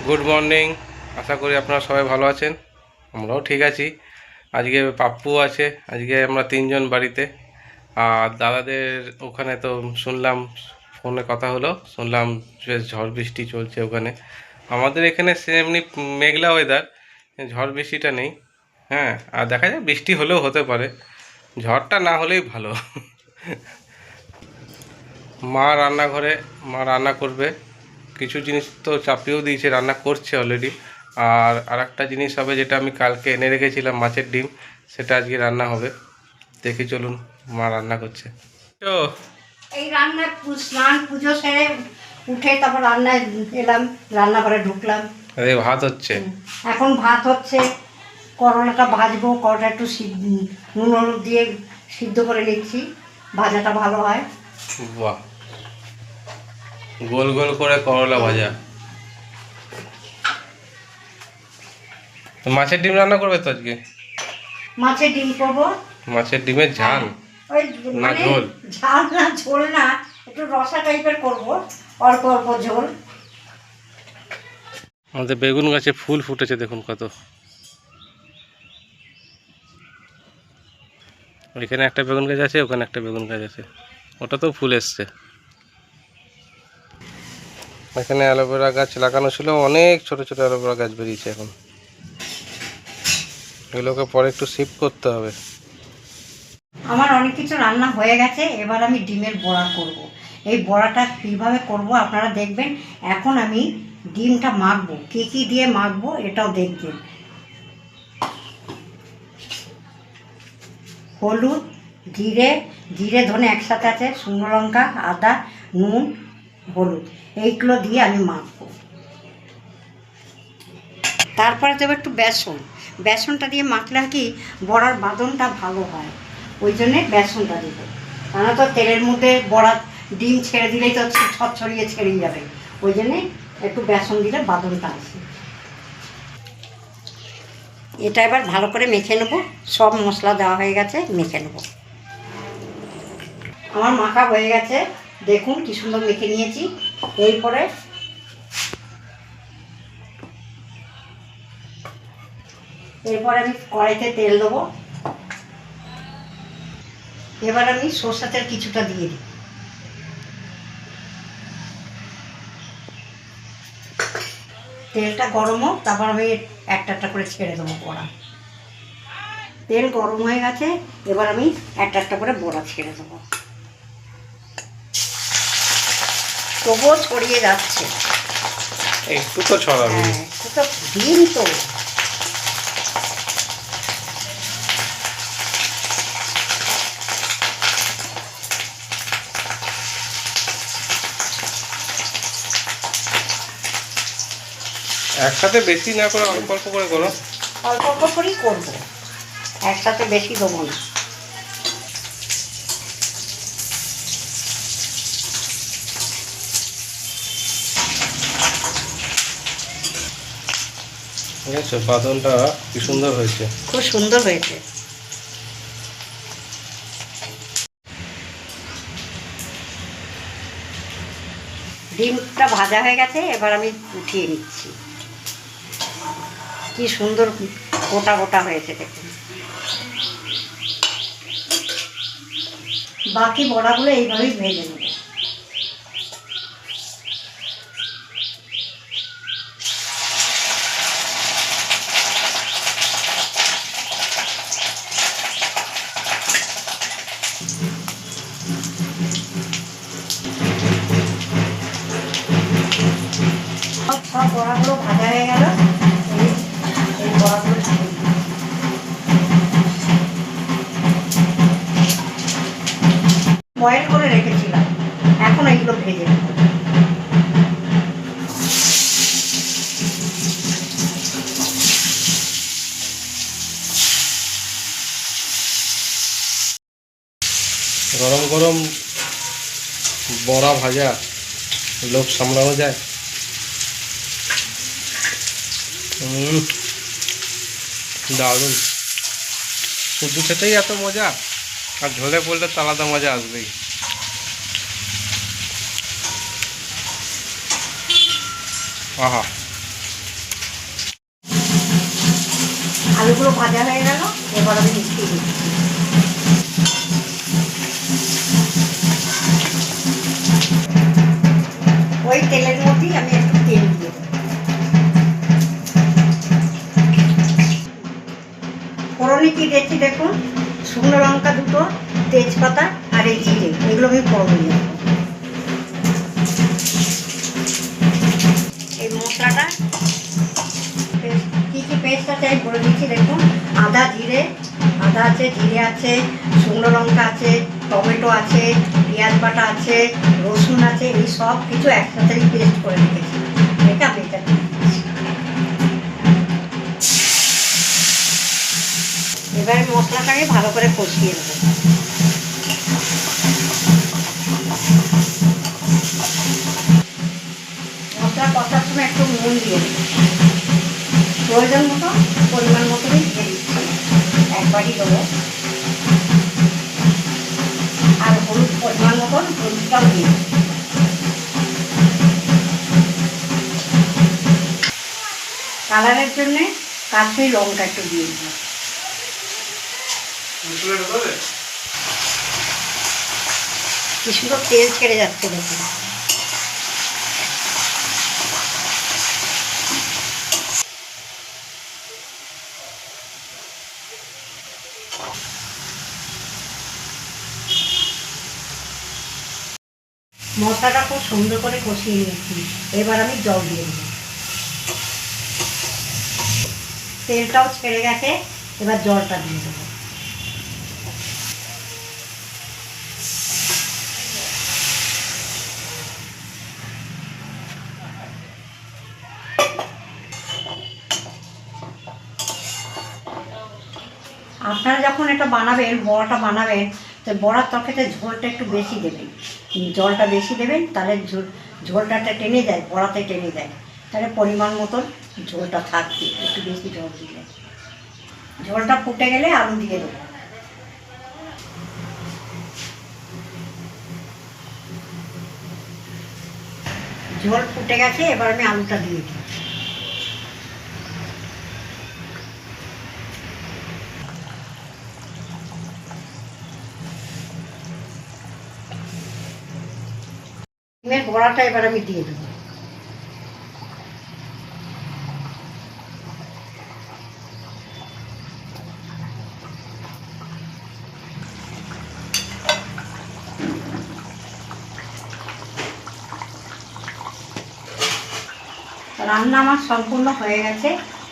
Good morning. আশা করি আপনারা সবাই ভালো আছেন, আমরাও ঠিক আছি। আজকে পাপ্পু আছে, আজকে আমরা তিনজন বাড়িতে। আর দাদাদের ওখানে তো শুনলাম, ফোনে কথা হলো, শুনলাম বেশ ঝড় বৃষ্টি চলছে ওখানে। আমাদের এখানে এমনি মেঘলা ওয়েদার, ঝড় বৃষ্টিটা নেই। হ্যাঁ, আর দেখা যায় বৃষ্টি হলেও হতে পারে, ঝড়টা না হলেই ভালো। মা রান্নাঘরে, মা রান্না করবে। কিছু জিনিস তো চাপিয়েও দিয়েছে, রান্না করছে অলরেডি। আর আরেকটা জিনিস হবে, যেটা আমি কালকে এনে রেখেছিলাম, মাছের ডিম, সেটা আজকে রান্না হবে। দেখি চলুন, মা রান্না করছে। তো এই রান্না স্নান পুজো সেরে উঠে তারপর রান্নায় এলাম, রান্নাঘরে ঢুকলাম। এই ভাত হচ্ছে। এখন ভাত হচ্ছে, করলাটা ভাজবো, করলাটা একটু নুন হলুদ দিয়ে সিদ্ধ করে নিচ্ছি, ভাজাটা ভালো হয়। বাহ, গোল গোল করে করলা ভাজা। তো মাছের ডিম রান্না করবে তো আজকে? মাছের ডিম করবো। মাছের ডিমের ঝাল ওই না মানে ঝোল? ঝাল না ঝোল না, একটু রসা টাইপের করবো, অল্প অল্প ঝোল। আমাদের বেগুন গাছে ফুল ফুটেছে, দেখুন কত। ওইখানে একটা বেগুন গাছ আছে, ওখানে একটা বেগুন গাছ আছে, ওটাতেও ফুল এসছে। এখানে অ্যালোভেরা গাছ লাগানো ছিল, অনেক ছোট ছোট অ্যালোভেরা গাছ বেরিয়েছে এখন। এগুলোকে পরে একটু শিফট করতে হবে। আমার অনেক কিছু রান্না হয়ে গেছে, এবার আমি ডিমের বড়া করব। এই বড়াটা কীভাবে করব আপনারা দেখবেন। এখন আমি ডিমটা মাখবো, কী কী দিয়ে মাখবো এটাও দেখবেন। হলুদ, জিরে, জিরে ধনে একসাথে আছে, শুকনো লঙ্কা, আদা, নুন, হলুদ, এইগুলো দিয়ে আমি মাখবো। তারপরে দেবো একটু বেসন। বেসনটা দিয়ে মাখলে কি বড়ার বাদনটা ভালো হয়, ওই জন্যে বেসনটা দেবো। কেননা তো তেলের মধ্যে বড়া ডিম ছেড়ে দিলেই তো ছট ছড়িয়ে ছেড়ে যাবে, ওই জন্যে একটু বেসন দিলে বাদনটা আসে। এটা এবার ভালো করে মেখে নেবো, সব মশলা দেওয়া হয়ে গেছে, মেখে নেবো। আমার মাখা হয়ে গেছে, দেখুন কি সুন্দর মেখে নিয়েছি। এরপরে আমি কড়াইতে তেল দেবো। এবার আমি সরষের তেল কিছুটা দিয়ে দিই। তেলটা গরম হোক, তারপর আমি একটা একটা করে ছেড়ে দেবো বড়া। তেল গরম হয়ে গেছে, এবার আমি একটা একটা করে বড়া ছেড়ে দেবো। তবুও ছড়িয়ে যাচ্ছে। একটু তো ছড়াবে। হ্যাঁ, তো ডিম তো। একসাথে বেশি না করে অল্প অল্প করে করো। অল্প অল্প করেই করবো, একসাথে বেশি দেবো না। ঠিক আছে, বাদনটা কি সুন্দর হয়েছে। খুব সুন্দর হয়েছে। ডিমটা ভাজা হয়ে গেছে, এবার আমি উঠিয়ে নিচ্ছি। কি সুন্দর গোটা গোটা হয়েছে দেখুন। বাকি বড়াগুলো এইভাবেই ভেজে নেব। সব বড়াগুলো ভাজা হয়ে গেল, এই বড়াগুলো বয়েল করে রেখেছিলাম, এখন এইগুলো ভেজে নেব। গরম গরম বড়া ভাজা লোক সামলানো যায়? দারুণ। শুধু খেতেই এত মজা, আর ঝোলে পড়লে তো আলাদা মজা আসবেই। আহা, আলুগুলো ভাজা হয়ে গেল, এবার আমি মিশিয়ে দিচ্ছি। ওই তেলের মধ্যেই আমি একটু তেল দিয়ে দেবো। ফোড়নে কি দিচ্ছি দেখুন, শুকনো লঙ্কা দুটো, তেজপাতা আর এই জিরে, এগুলো আমি ফোড়ন দিয়ে দেবো। এই মশলাটা কী কী পেস্ট আছে আমি বলে দিচ্ছি দেখুন। আদা আছে, জিরে আছে, শুকনো লঙ্কা আছে, টমেটো আছে, পেঁয়াজ বাটা আছে, রসুন আছে, এই সব কিছু একসাথে পেস্ট করে রেখেছি। এটা আমি এটা দিয়ে দিচ্ছি। এবার মশলাটাকে ভালো করে কষিয়ে নেব। মশলা কষার সময় একটু নুন দিয়ে দেবো, প্রয়োজন মতো পরিমাণ মতনই দিয়ে দিচ্ছি, একবারই দেবো। আর হলুদ পরিমাণ মতন, হলুদটাও দিয়ে দেবো। কালারের জন্যে কাশ্মীরি লঙ্কা একটু দিয়ে দেবো। কি সুন্দর তেল ছেড়ে যাচ্ছে দেখুন। মশলাটা খুব সুন্দর করে কষিয়ে নিয়েছি, এবার আমি জল দিয়ে দেবো। তেলটাও ছেড়ে গেছে, এবার জলটা দিয়ে দেবো। আপনারা যখন এটা বানাবেন, বড়াটা বানাবেন, তো বড়ার তরকারিতে ঝোলটা একটু বেশি দেবেন, জলটা বেশি দেবেন, তাহলে ঝোলটা টেনে যায়, বড়াতে টেনে যায়, তাহলে পরিমাণ মতন ঝোলটা থাকবে। একটু বেশি জল দিলে ঝোলটা ফুটে গেলে আলু দিয়ে দেবো। ঝোল ফুটে গেছে, এবার আমি আলুটা দিয়ে দিই। ডিমের বড়াটা এবার আমি দিয়ে দেবো। রান্না আমার সম্পূর্ণ হয়ে গেছে,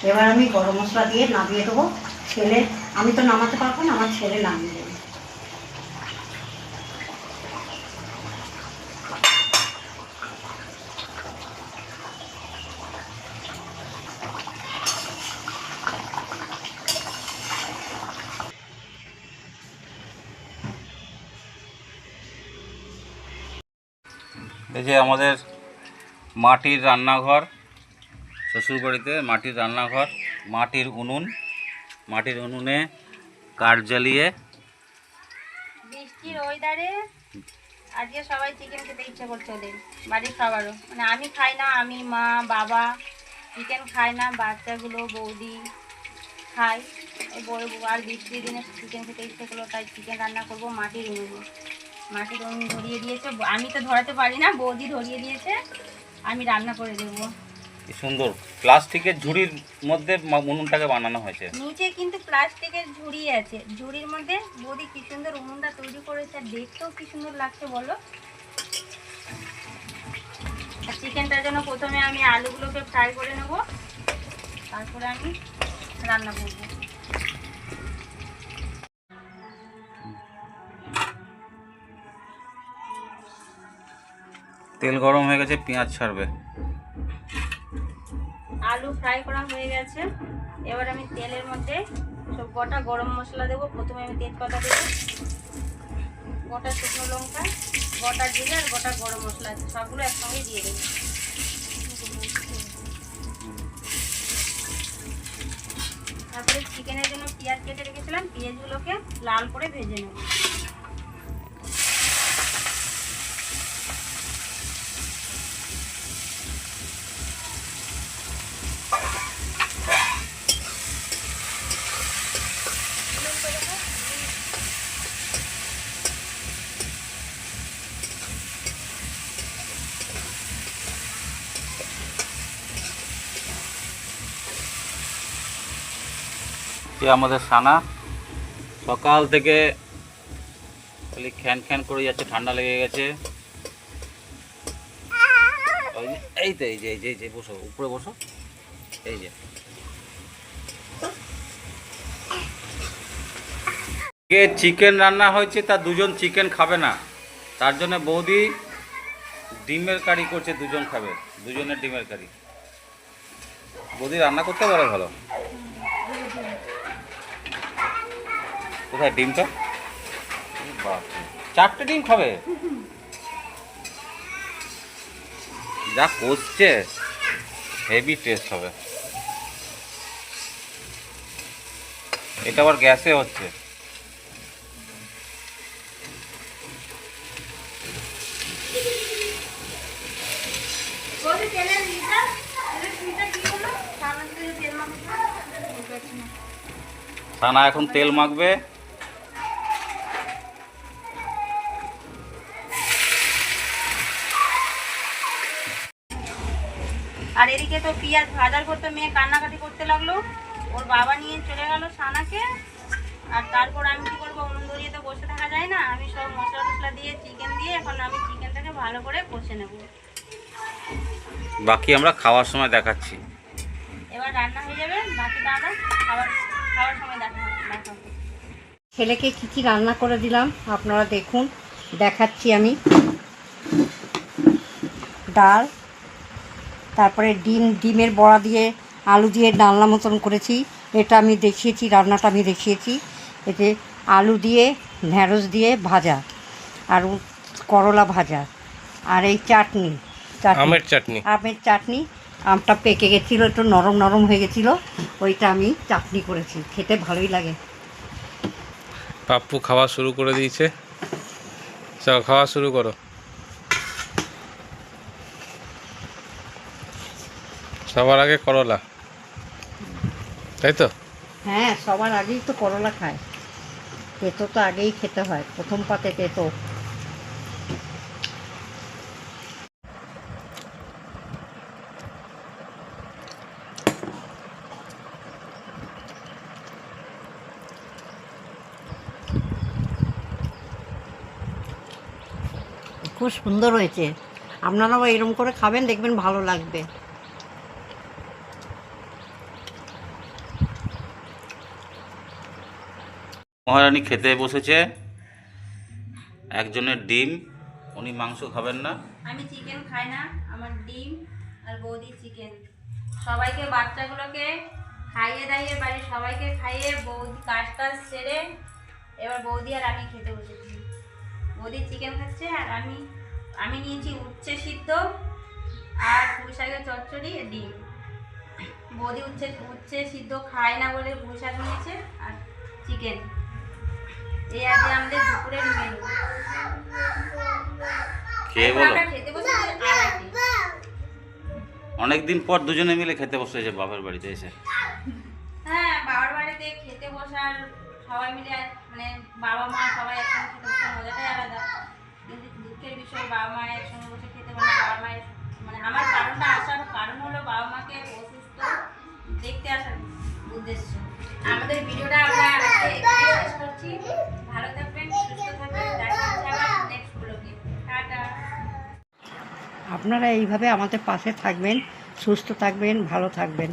এবার আমি গরম মশলা দিয়ে নামিয়ে দেবো। ছেলে, আমি তো নামাতে পারবো না, আমার ছেলে নামিয়ে দেবে। এই যে আমাদের মাটির রান্নাঘর, শ্বশুরবাড়িতে মাটির রান্নাঘর, মাটির উনুনে কাঠ জ্বালিয়ে বৃষ্টির ওয়েদারে আজকে সবাই চিকেন খেতে ইচ্ছে করছে ওদের বাড়ির খাবারও, মানে আমি খাই না, আমি মা বাবা চিকেন খাই না, বাচ্চাগুলো বৌদি খাই। এই বড় আর বৃষ্টির দিনে চিকেন খেতে ইচ্ছে করলো, তাই চিকেন রান্না করবো মাটির উনুনে। মাটির উনুন ধরিয়ে দিয়েছে, আমি তো ধরাতে পারি না, বৌদি ধরিয়ে দিয়েছে, আমি রান্না করে দেবো। কি সুন্দর প্লাস্টিকের ঝুড়ির মধ্যে উনুনটাকে বানানো হয়েছে। নিচে কিন্তু প্লাস্টিকের ঝুড়ি আছে, ঝুড়ির মধ্যে বৌদি কি সুন্দর উনুনটা তৈরি করেছে, আর দেখতেও কি সুন্দর লাগছে বলো। আর চিকেনটার জন্য প্রথমে আমি আলুগুলোকে ফ্রাই করে নেব, তারপরে আমি রান্না করব। তেল গরম হয়ে গেছে, পেঁয়াজ ছাড়বে। আলু ফ্রাই করা হয়ে গেছে, এবার আমি তেলের মধ্যে সব গোটা গরম মশলা দেবো। প্রথমে আমি তেজপাতা দেবো, গোটা শুকনো লঙ্কা, গোটা জিরে আর গোটা গরম মশলা আছে, সবগুলো একসঙ্গে দিয়ে দেবো। তারপরে চিকেনের জন্য পেঁয়াজ কেটে রেখেছিলাম, পেঁয়াজগুলোকে লাল করে ভেজে নেব। যে আমাদের সানা সকাল থেকে খালি খ্যান খ্যান করে যাচ্ছে, ঠান্ডা লেগে গেছে। এই তো এই যে বসো, উপরে বসো। এই যে চিকেন রান্না হয়েছে, তা দুজন চিকেন খাবে না, তার জন্য বৌদি ডিমের কারি করছে, দুজন খাবে, দুজনের ডিমের কারি। বৌদি রান্না করতে পারে ভালো। কোথায় ডিমটা? বাপরে, 4টে ডিম খাবে, যা করছে হেভি টেস্ট হবে। এটা আবার গ্যাসে হচ্ছে। সানা এখন তেল মাখবে। আর এদিকে তো পেঁয়াজ ভাজার করতে মেয়ে কান্নাকাটি করতে লাগলো, ওর বাবা নিয়ে চলে গেল সানাকে। আর তারপর আমি কি করবো, উনুন ধরিয়ে তো বসে থাকা যায় না, আমি সব মশলা টশলা দিয়ে চিকেন দিয়ে এখন আমি চিকেনটাকে ভালো করে কষে নেব। বাকি আমরা খাওয়ার সময় দেখাচ্ছি। এবার রান্না হয়ে যাবে, বাকিটা আমরা খাওয়ার সময় দেখাবো। ছেলেকে কী কী রান্না করে দিলাম আপনারা দেখুন, দেখাচ্ছি আমি। ডাল, তারপরে ডিমের বড়া দিয়ে আলু দিয়ে ডালনা মতন করেছি, এটা আমি দেখিয়েছি, রান্নাটা আমি দেখিয়েছি। এতে আলু দিয়ে ঢেঁড়স দিয়ে ভাজা, আর করলা ভাজা, আর এই চাটনি, আমের চাটনি। আমটা পেকে গেছিলো, একটু নরম নরম হয়ে গেছিলো, ওইটা আমি চাটনি করেছি, খেতে ভালোই লাগে। পাপ্পু খাওয়া শুরু করে দিয়েছে, চল খাওয়া শুরু করো। সবার আগে করলা, তাই তো? হ্যাঁ, সবার আগেই তো করলা খায়, তেতো তো আগেই খেতে হয়, প্রথম পাতে তেতো। খুব সুন্দর হয়েছে, আপনারাও এরকম করে খাবেন, দেখবেন ভালো লাগবে। মহারানী খেতে বসেছে, একজনের ডিম, উনি মাংস খাবেন না। আমি চিকেন খাই না, আমার ডিম আর বৌদি চিকেন। সবাইকে, বাচ্চাগুলোকে খাইয়ে দাইয়ে, বাড়ির সবাইকে খাইয়ে বৌদি কাজ সেরে এবার বৌদি আর আমি খেতে বসেছি। বৌদি চিকেন খাচ্ছে আর আমি নিয়েছি উচ্ছে সিদ্ধ আর পুঁই শাকের চচ্চড়ি, ডিম। বৌদি উচ্ছে সিদ্ধ খায় না বলে পুঁই শাক নিয়েছে আর চিকেন। এই আজকে আমাদের দুপুরের মেনু। খেয়ে বলো। খেতে বসেছি আড়াইটে। অনেকদিন পর দুজনে মিলে খেতে বসেছে বাবার বাড়িতে এসে। হ্যাঁ, বাবার বাড়িতে খেতে বসার সবাই মিলে, মানে বাবা মা সবাই একসঙ্গে খেতে বসার মজাটাই আলাদা। কিন্তু দুঃখের বিষয়, বাবা মা একসঙ্গে বসে খেতে পারে না। বাবা মায়ের, মানে আমার কারণটা আসার কারণ হলো বাবা মাকে অসুস্থ দেখতে আসার উদ্দেশ্য। আমাদের ভিডিওটা আমরা আজকে এখানে শেষ করছি। ভালো থাকবেন, সুস্থ থাকবেন, দেখা হচ্ছে আবার নেক্সট ব্লগে। টাটা। আপনারা এইভাবে আমাদের পাশে থাকবেন, সুস্থ থাকবেন, ভালো থাকবেন।